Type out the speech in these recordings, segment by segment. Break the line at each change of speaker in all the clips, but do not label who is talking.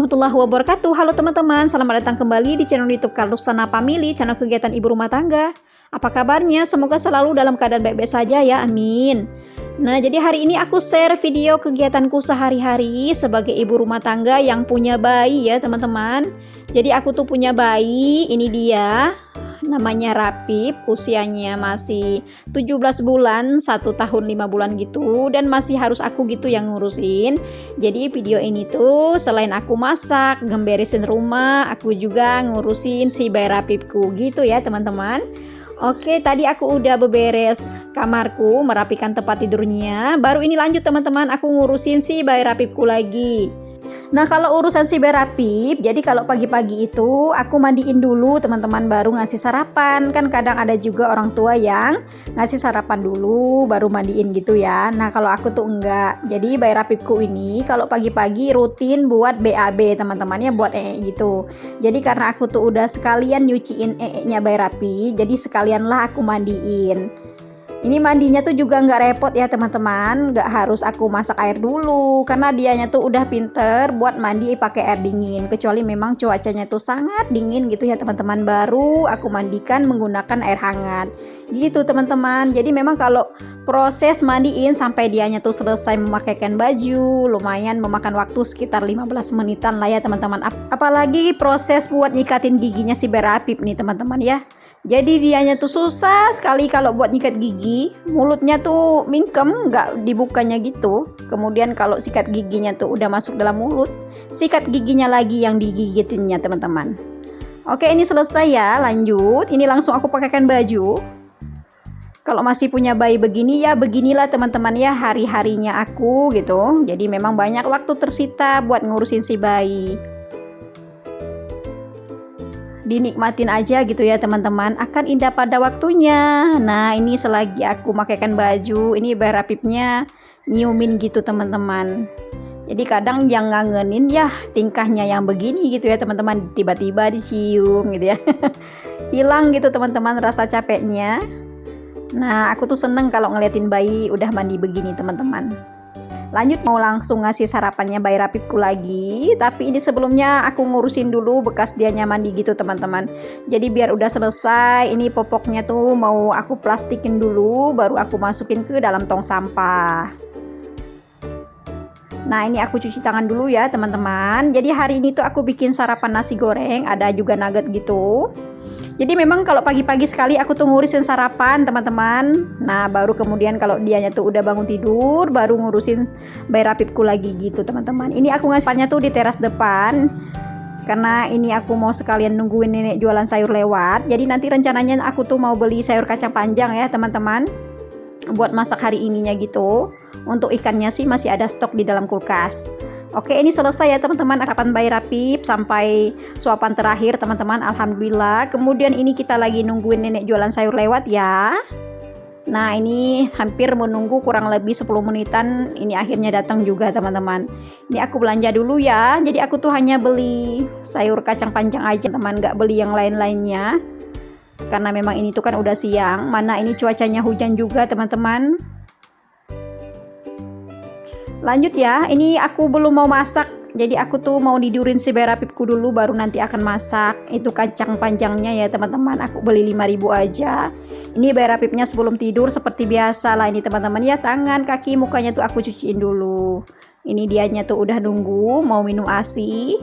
warahmatullahi wabarakatuh. Halo teman-teman, selamat datang kembali di channel YouTube Karlusana Family, channel kegiatan ibu rumah tangga. Apa kabarnya? Semoga selalu dalam keadaan baik-baik saja ya, amin. Nah, jadi hari ini aku share video kegiatanku sehari-hari sebagai ibu rumah tangga yang punya bayi ya teman-teman. Jadi aku tuh punya bayi, ini dia. Namanya Rapip, usianya masih 17 bulan, 1 tahun 5 bulan gitu, dan masih harus aku gitu yang ngurusin. Jadi video ini tuh selain aku masak, ngeberesin rumah, aku juga ngurusin si bayi Rapipku gitu ya teman-teman. Oke, tadi aku udah beberes kamarku, merapikan tempat tidurnya. Baru ini lanjut teman-teman, aku ngurusin si bayi Rapipku lagi. Nah, kalau urusan si Rapip, jadi kalau pagi-pagi itu aku mandiin dulu teman-teman, baru ngasih sarapan. Kan kadang ada juga orang tua yang ngasih sarapan dulu baru mandiin gitu ya. Nah, kalau aku tuh enggak. Jadi bayi Rapipku ini kalau pagi-pagi rutin buat BAB teman-teman ya, buat gitu. Jadi karena aku tuh udah sekalian nyuciin nya bayi Rapip, jadi sekalianlah aku mandiin. Ini mandinya tuh juga nggak repot ya teman-teman, nggak harus aku masak air dulu karena dianya tuh udah pinter buat mandi pakai air dingin. Kecuali memang cuacanya tuh sangat dingin gitu ya teman-teman, baru aku mandikan menggunakan air hangat gitu teman-teman. Jadi memang kalau proses mandiin sampai dianya tuh selesai memakaikan baju lumayan memakan waktu sekitar 15 menitan lah ya teman-teman. Apalagi proses buat nyikatin giginya si Rapip nih teman-teman ya. Jadi dianya tuh susah sekali kalau buat nyikat gigi, mulutnya tuh mingkem, nggak dibukanya gitu. Kemudian kalau sikat giginya tuh udah masuk dalam mulut, sikat giginya lagi yang digigitinnya teman-teman. Oke, ini selesai ya, lanjut. Ini langsung aku pakaikan baju. Kalau masih punya bayi begini ya, beginilah teman-teman ya hari-harinya aku gitu. Jadi memang banyak waktu tersita buat ngurusin si bayi. Dinikmatin aja gitu ya teman-teman, akan indah pada waktunya. Nah, ini selagi aku makaikan baju, ini bayi Rapipnya nyiumin gitu teman-teman. Jadi kadang yang ngangenin ya tingkahnya yang begini gitu ya teman-teman, tiba-tiba dicium gitu ya. Hilang gitu teman-teman rasa capeknya. Nah, aku tuh seneng kalau ngeliatin bayi udah mandi begini teman-teman. Lanjut, mau langsung ngasih sarapannya bayi Rapipku lagi. Tapi ini sebelumnya aku ngurusin dulu bekas dianya mandi gitu teman-teman. Jadi biar udah selesai, ini popoknya tuh mau aku plastikin dulu, baru aku masukin ke dalam tong sampah. Nah, ini aku cuci tangan dulu ya teman-teman. Jadi hari ini tuh aku bikin sarapan nasi goreng, ada juga nugget gitu. Jadi memang kalau pagi-pagi sekali aku tuh ngurusin sarapan teman-teman. Nah, baru kemudian kalau dianya tuh udah bangun tidur, baru ngurusin bayi Rapipku lagi gitu teman-teman. Ini aku ngasihnya tuh di teras depan, karena ini aku mau sekalian nungguin nenek jualan sayur lewat. Jadi nanti rencananya aku tuh mau beli sayur kacang panjang ya teman-teman, buat masak hari ininya gitu. Untuk ikannya sih masih ada stok di dalam kulkas. Oke, ini selesai ya teman-teman sarapan bayi Rapip sampai suapan terakhir teman-teman, alhamdulillah. Kemudian ini kita lagi nungguin nenek jualan sayur lewat ya. Nah, ini hampir menunggu kurang lebih 10 menitan, ini akhirnya datang juga teman-teman. Ini aku belanja dulu ya. Jadi aku tuh hanya beli sayur kacang panjang aja teman, nggak beli yang lain-lainnya. Karena memang ini tuh kan udah siang, mana ini cuacanya hujan juga teman-teman. Lanjut ya, ini aku belum mau masak. Jadi aku tuh mau tidurin si bayi Rapipku dulu, baru nanti akan masak. Itu kacang panjangnya ya teman-teman, aku beli 5.000 aja. Ini bayi Rapipnya sebelum tidur seperti biasa lah ini teman-teman ya, tangan, kaki, mukanya tuh aku cuciin dulu. Ini dianya tuh udah nunggu mau minum ASI.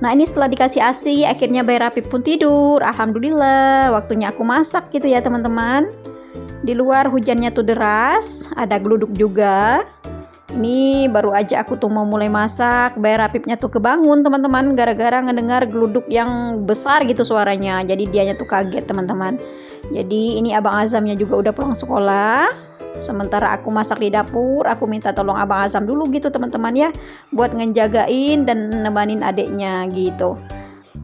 Nah, ini setelah dikasih ASI, akhirnya bayi Rapip pun tidur. Alhamdulillah, waktunya aku masak gitu ya teman-teman. Di luar hujannya tuh deras, ada geluduk juga. Ini baru aja aku tuh mau mulai masak, bayi Rapipnya tuh kebangun teman-teman, gara-gara ngedengar geluduk yang besar gitu suaranya. Jadi dianya tuh kaget teman-teman. Jadi ini Abang Azamnya juga udah pulang sekolah. Sementara aku masak di dapur, aku minta tolong Abang Azam dulu gitu teman-teman ya, buat ngejagain dan nemanin adiknya gitu.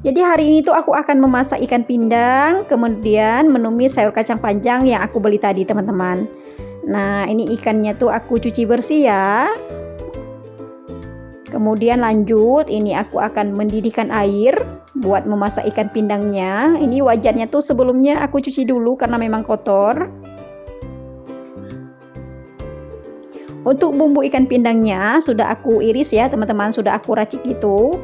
Jadi hari ini tuh aku akan memasak ikan pindang, kemudian menumis sayur kacang panjang yang aku beli tadi teman-teman. Nah, ini ikannya tuh aku cuci bersih ya. Kemudian lanjut, ini aku akan mendidihkan air buat memasak ikan pindangnya. Ini wajannya tuh sebelumnya aku cuci dulu karena memang kotor. Untuk bumbu ikan pindangnya sudah aku iris ya teman-teman, sudah aku racik gitu.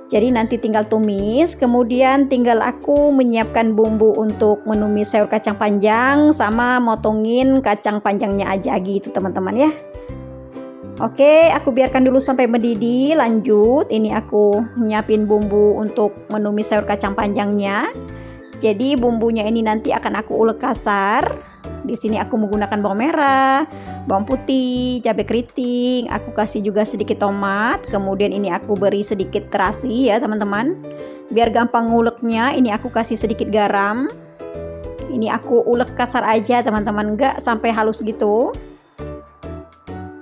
Jadi nanti tinggal tumis, kemudian tinggal aku menyiapkan bumbu untuk menumis sayur kacang panjang sama motongin kacang panjangnya aja gitu teman-teman ya. Oke, aku biarkan dulu sampai mendidih. Lanjut, ini aku nyiapin bumbu untuk menumis sayur kacang panjangnya. Jadi bumbunya ini nanti akan aku ulek kasar. Di sini aku menggunakan bawang merah, bawang putih, cabai keriting. Aku kasih juga sedikit tomat. Kemudian ini aku beri sedikit terasi ya teman-teman. Biar gampang nguleknya, ini aku kasih sedikit garam. Ini aku ulek kasar aja teman-teman, nggak sampai halus gitu.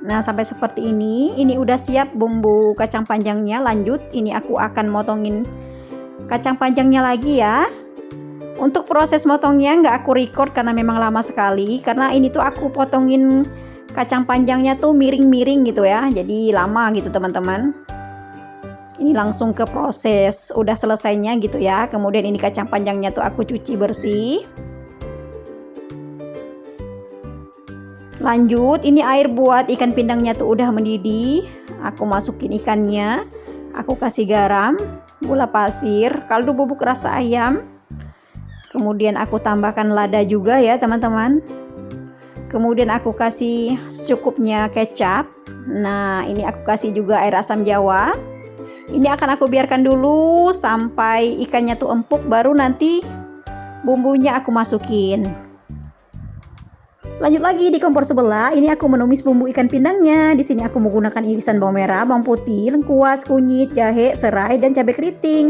Nah sampai seperti ini udah siap bumbu kacang panjangnya. Lanjut, ini aku akan motongin kacang panjangnya lagi ya. Untuk proses motongnya nggak aku record karena memang lama sekali. Karena ini tuh aku potongin kacang panjangnya tuh miring-miring gitu ya. Jadi lama gitu teman-teman. Ini langsung ke proses udah selesainya gitu ya. Kemudian ini kacang panjangnya tuh aku cuci bersih. Lanjut, ini air buat ikan pindangnya tuh udah mendidih. Aku masukin ikannya. Aku kasih garam, gula pasir, kaldu bubuk rasa ayam. Kemudian aku tambahkan lada juga ya teman-teman. Kemudian aku kasih secukupnya kecap. Nah ini aku kasih juga air asam jawa. Ini akan aku biarkan dulu sampai ikannya tuh empuk, baru nanti bumbunya aku masukin. Lanjut lagi di kompor sebelah, ini aku menumis bumbu ikan pindangnya. Di sini aku menggunakan irisan bawang merah, bawang putih, lengkuas, kunyit, jahe, serai, dan cabai keriting.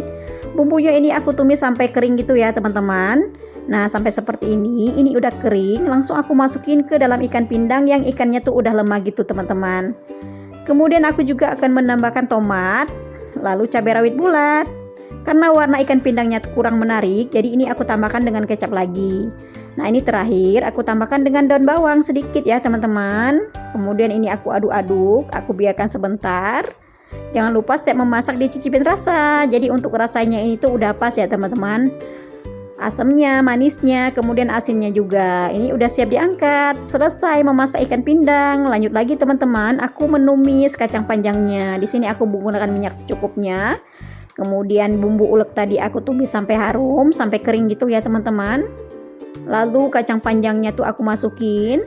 Bumbunya ini aku tumis sampai kering gitu ya teman-teman. Nah sampai seperti ini udah kering. Langsung aku masukin ke dalam ikan pindang yang ikannya tuh udah lemah gitu teman-teman. Kemudian aku juga akan menambahkan tomat, lalu cabai rawit bulat. Karena warna ikan pindangnya kurang menarik, jadi ini aku tambahkan dengan kecap lagi. Nah ini terakhir aku tambahkan dengan daun bawang sedikit ya teman-teman. Kemudian ini aku aduk-aduk, aku biarkan sebentar. Jangan lupa setiap memasak dicicipin rasa. Jadi untuk rasanya ini tuh udah pas ya teman-teman. Asamnya, manisnya, kemudian asinnya juga. Ini udah siap diangkat. Selesai memasak ikan pindang. Lanjut lagi teman-teman, aku menumis kacang panjangnya. Di sini aku menggunakan minyak secukupnya. Kemudian bumbu ulek tadi aku tumis sampai harum, sampai kering gitu ya teman-teman. Lalu kacang panjangnya tuh aku masukin.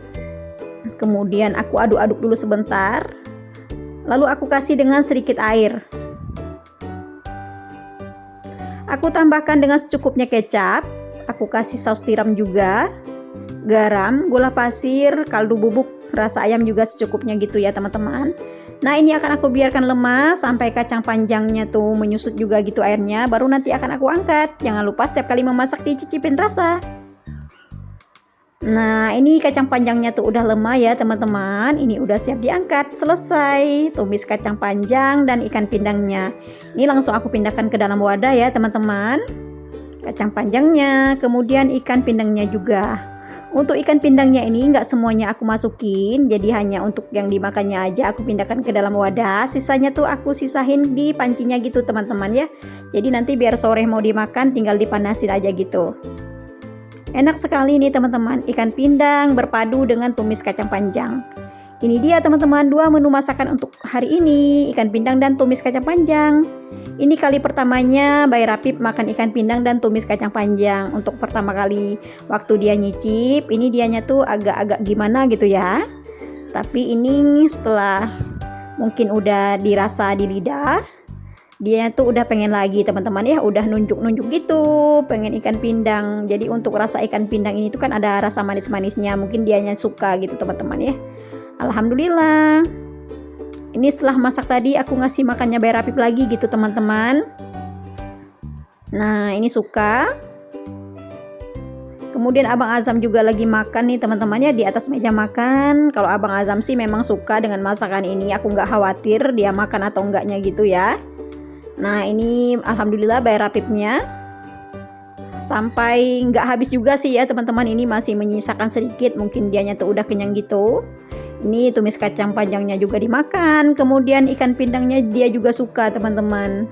Kemudian aku aduk-aduk dulu sebentar. Lalu aku kasih dengan sedikit air. Aku tambahkan dengan secukupnya kecap. Aku kasih saus tiram juga, garam, gula pasir, kaldu bubuk rasa ayam juga secukupnya gitu ya teman-teman. Nah ini akan aku biarkan lemah sampai kacang panjangnya tuh menyusut juga gitu airnya. Baru nanti akan aku angkat. Jangan lupa setiap kali memasak dicicipin rasa. Nah ini kacang panjangnya tuh udah lemah ya teman-teman. Ini udah siap diangkat. Selesai tumis kacang panjang dan ikan pindangnya. Ini langsung aku pindahkan ke dalam wadah ya teman-teman. Kacang panjangnya, kemudian ikan pindangnya juga. Untuk ikan pindangnya ini nggak semuanya aku masukin. Jadi hanya untuk yang dimakannya aja aku pindahkan ke dalam wadah. Sisanya tuh aku sisahin di pancinya gitu teman-teman ya. Jadi nanti biar sore mau dimakan tinggal dipanasin aja gitu. Enak sekali nih teman-teman, ikan pindang berpadu dengan tumis kacang panjang. Ini dia teman-teman, 2 menu masakan untuk hari ini, ikan pindang dan tumis kacang panjang. Ini kali pertamanya Bay Rapip makan ikan pindang dan tumis kacang panjang. Untuk pertama kali waktu dia nyicip, ini dianya tuh agak-agak gimana gitu ya. Tapi ini setelah mungkin udah dirasa di lidah, dia tuh udah pengen lagi teman-teman ya, udah nunjuk-nunjuk gitu pengen ikan pindang. Jadi untuk rasa ikan pindang ini tuh kan ada rasa manis-manisnya, mungkin dianya suka gitu teman-teman ya. Alhamdulillah. Ini setelah masak tadi aku ngasih makannya Bay Rapip lagi gitu teman-teman. Nah ini suka. Kemudian Abang Azam juga lagi makan nih teman-teman ya di atas meja makan. Kalau Abang Azam sih memang suka dengan masakan ini, aku nggak khawatir dia makan atau enggaknya gitu ya. Nah ini alhamdulillah Bay Rapipnya sampai nggak habis juga sih ya teman-teman. Ini masih menyisakan sedikit, mungkin dianya tuh udah kenyang gitu. Ini tumis kacang panjangnya juga dimakan. Kemudian ikan pindangnya dia juga suka teman-teman.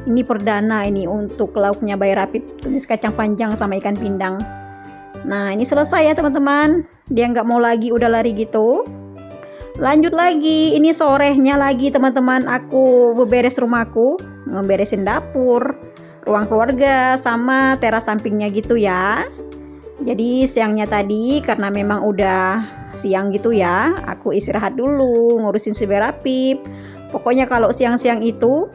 Ini perdana ini untuk lauknya Bay Rapip, tumis kacang panjang sama ikan pindang. Nah ini selesai ya teman-teman. Dia nggak mau lagi, udah lari gitu. Lanjut lagi, ini sorenya lagi teman-teman, aku beberes rumahku, ngeberesin dapur, ruang keluarga, sama teras sampingnya gitu ya. Jadi siangnya tadi karena memang udah siang gitu ya, aku istirahat dulu, ngurusin si Berapip. Pokoknya kalau siang-siang itu,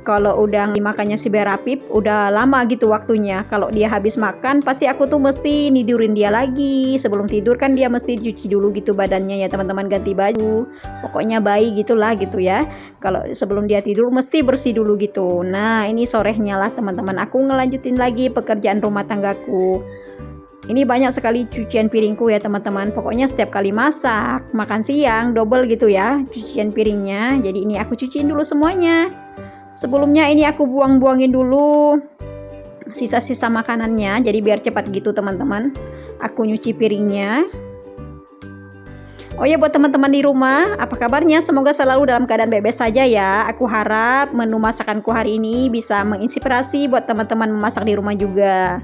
kalau udah dimakannya si Berapip, udah lama gitu waktunya. Kalau dia habis makan, pasti aku tuh mesti nidurin dia lagi. Sebelum tidur kan dia mesti cuci dulu gitu badannya ya teman-teman, ganti baju. Pokoknya bayi gitulah gitu ya. Kalau sebelum dia tidur mesti bersih dulu gitu. Nah ini sorenya lah teman-teman, aku ngelanjutin lagi pekerjaan rumah tanggaku. Ini banyak sekali cucian piringku ya teman-teman. Pokoknya setiap kali masak, makan siang, double gitu ya cucian piringnya. Jadi ini aku cuciin dulu semuanya. Sebelumnya ini aku buang-buangin dulu sisa-sisa makanannya. Jadi biar cepat gitu teman-teman. Aku nyuci piringnya. Oh ya, buat teman-teman di rumah, apa kabarnya? Semoga selalu dalam keadaan baik-baik saja ya. Aku harap menu masakanku hari ini bisa menginspirasi buat teman-teman memasak di rumah juga.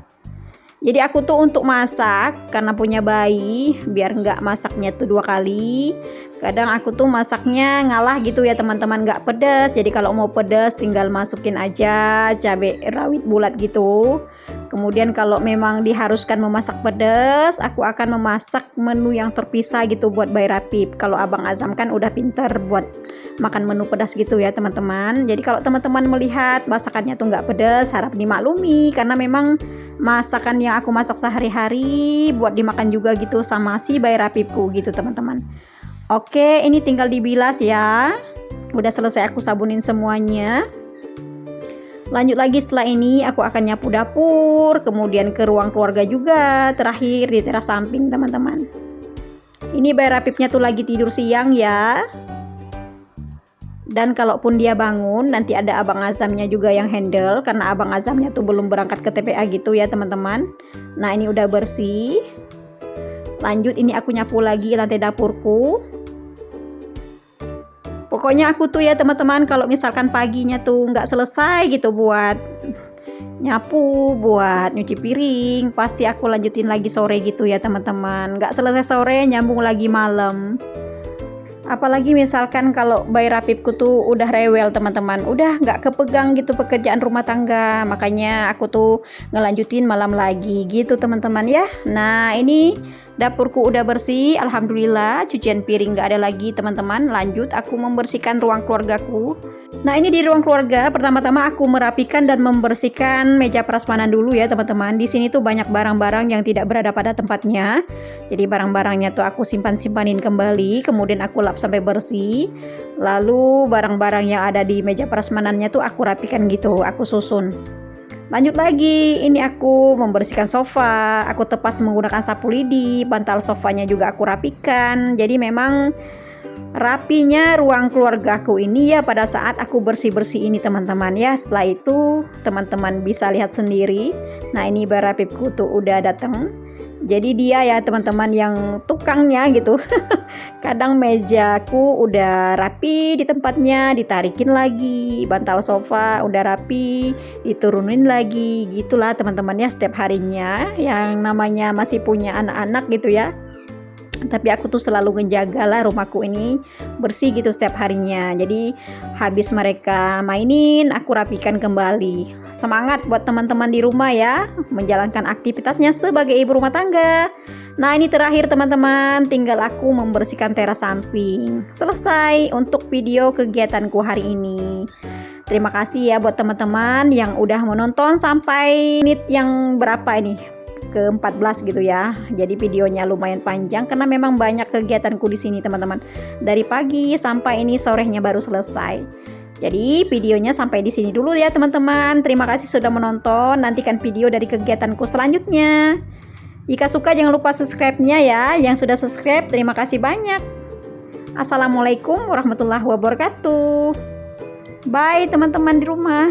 Jadi aku tuh untuk masak karena punya bayi, biar nggak masaknya tuh 2 kali. Kadang aku tuh masaknya ngalah gitu ya teman-teman, nggak pedas. Jadi kalau mau pedas tinggal masukin aja cabai rawit bulat gitu. Kemudian kalau memang diharuskan memasak pedas, aku akan memasak menu yang terpisah gitu buat Bayi Rapip. Kalau Abang Azam kan udah pinter buat makan menu pedas gitu ya teman-teman. Jadi kalau teman-teman melihat masakannya tuh nggak pedas, harap dimaklumi karena memang masakan yang aku masak sehari-hari buat dimakan juga gitu sama si Bayi Rapipku gitu teman-teman. Oke, ini tinggal dibilas ya. Udah selesai aku sabunin semuanya. Lanjut lagi setelah ini aku akan nyapu dapur, kemudian ke ruang keluarga juga, terakhir di teras samping teman-teman. Ini Bayi Rapipnya tuh lagi tidur siang ya. Dan kalaupun dia bangun, nanti ada Abang Azamnya juga yang handle karena Abang Azamnya tuh belum berangkat ke TPA gitu ya teman-teman. Nah ini udah bersih. Lanjut ini aku nyapu lagi lantai dapurku. Pokoknya aku tuh ya teman-teman, kalau misalkan paginya tuh nggak selesai gitu buat nyapu, buat nyuci piring, pasti aku lanjutin lagi sore gitu ya teman-teman. Nggak selesai sore, nyambung lagi malam. Apalagi misalkan kalau Bayi Rapipku tuh udah rewel teman-teman, udah nggak kepegang gitu pekerjaan rumah tangga, makanya aku tuh ngelanjutin malam lagi gitu teman-teman ya. Nah ini dapurku udah bersih, alhamdulillah. Cucian piring nggak ada lagi teman-teman. Lanjut aku membersihkan ruang keluargaku. Nah ini di ruang keluarga, pertama-tama aku merapikan dan membersihkan meja prasmanan dulu ya teman-teman. Di sini tuh banyak barang-barang yang tidak berada pada tempatnya. Jadi barang-barangnya tuh aku simpan-simpanin kembali, kemudian aku lap sampai bersih. Lalu barang-barang yang ada di meja prasmanannya tuh aku rapikan gitu, aku susun. Lanjut lagi, ini aku membersihkan sofa, aku tepas menggunakan sapu lidi, bantal sofanya juga aku rapikan. Jadi memang rapinya ruang keluargaku ini ya pada saat aku bersih-bersih ini teman-teman ya. Setelah itu teman-teman bisa lihat sendiri. Nah ini Bayi Rapipku tuh udah datang. Jadi dia ya teman-teman yang tukangnya gitu. Kadang mejaku udah rapi di tempatnya, ditarikin lagi. Bantal sofa udah rapi, diturunin lagi. Gitulah teman-teman ya setiap harinya. Yang namanya masih punya anak-anak gitu ya. Tapi aku tuh selalu ngejaga lah rumahku ini bersih gitu setiap harinya. Jadi habis mereka mainin, aku rapikan kembali. Semangat buat teman-teman di rumah ya, menjalankan aktivitasnya sebagai ibu rumah tangga. Nah ini terakhir teman-teman, tinggal aku membersihkan teras samping. Selesai untuk video kegiatanku hari ini. Terima kasih ya buat teman-teman yang udah menonton sampai menit yang berapa ini, ke-14 gitu ya. Jadi videonya lumayan panjang karena memang banyak kegiatanku di sini teman-teman. Dari pagi sampai ini sorenya baru selesai. Jadi videonya sampai di sini dulu ya teman-teman. Terima kasih sudah menonton. Nantikan video dari kegiatanku selanjutnya. Jika suka jangan lupa subscribe-nya ya. Yang sudah subscribe terima kasih banyak. Assalamualaikum warahmatullahi wabarakatuh. Bye teman-teman di rumah.